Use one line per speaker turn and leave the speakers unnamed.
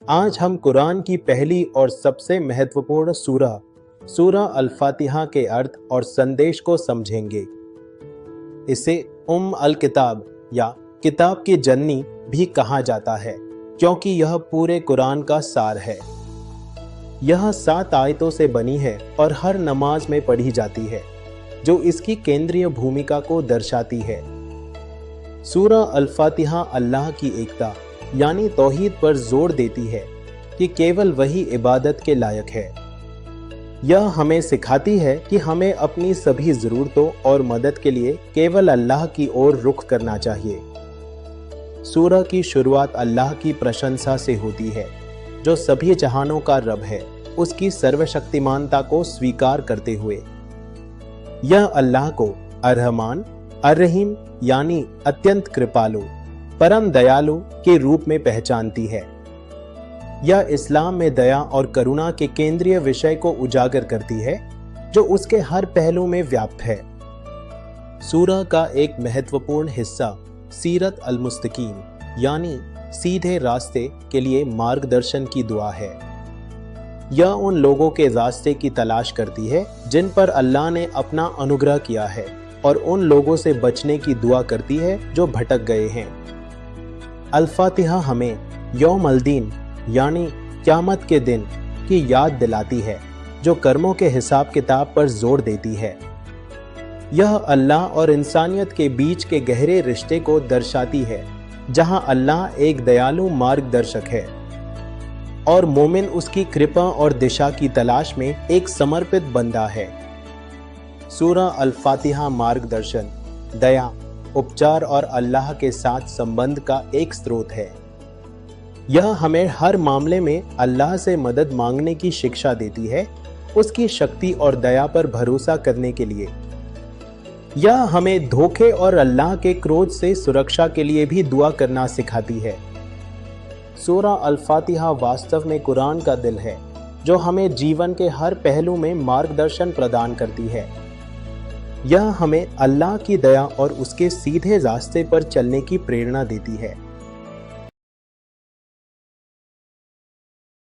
आज हम कुरान की पहली और सबसे महत्वपूर्ण सूरह अल फातिहा के अर्थ और संदेश को समझेंगे। इसे अल किताब या किताब की जननी भी कहा जाता है क्योंकि यह पूरे कुरान का सार है। यह 7 आयतों से बनी है और हर नमाज में पढ़ी जाती है, जो इसकी केंद्रीय भूमिका को दर्शाती है। सूरह अल फातिहा अल्लाह की एकता यानी तौहीद पर जोर देती है कि केवल वही इबादत के लायक है। यह हमें सिखाती है कि हमें अपनी सभी ज़रूरतों और मदद के लिए केवल अल्लाह की ओर रुख करना चाहिए। सूरह की शुरुआत अल्लाह की प्रशंसा से होती है, जो सभी जहानों का रब है, उसकी सर्वशक्तिमानता को स्वीकार करते हुए। यह अल्लाह को अर्रहमान अर्रहीम यानी अत्यंत कृपालु, परम दयालु के रूप में पहचानती है। यह इस्लाम में दया और करुणा के केंद्रीय विषय को उजागर करती है, जो उसके हर पहलू में व्याप्त है। सूरह का एक महत्वपूर्ण हिस्सा सीरत अल मुस्तकीम यानी सीधे रास्ते के लिए मार्गदर्शन की दुआ है। यह उन लोगों के रास्ते की तलाश करती है जिन पर अल्लाह ने अपना अनुग्रह किया है, और उन लोगों से बचने की दुआ करती है जो भटक गए हैं। अल फातिहा हमें यौम अल दीन यानी क़यामत के दिन की याद दिलाती है, जो कर्मों के हिसाब किताब पर जोर देती है। यह अल्लाह और इंसानियत के बीच के गहरे रिश्ते को दर्शाती है, जहां अल्लाह एक दयालु मार्गदर्शक है और मोमिन उसकी कृपा और दिशा की तलाश में एक समर्पित बंदा है। सूरह अल फातिहा मार्गदर्शन, दया, उपचार और अल्लाह के साथ संबंध का एक स्रोत है। यह हमें हर मामले में अल्लाह से मदद मांगने की शिक्षा देती है, उसकी शक्ति और दया पर भरोसा करने के लिए। यह हमें धोखे और अल्लाह के क्रोध से सुरक्षा के लिए भी दुआ करना सिखाती है। सूरह अल फातिहा वास्तव में कुरान का दिल है, जो हमें जीवन के हर पहलू में मार्गदर्शन प्रदान करती है। यह हमें अल्लाह की दया और उसके सीधे रास्ते पर चलने की प्रेरणा देती है।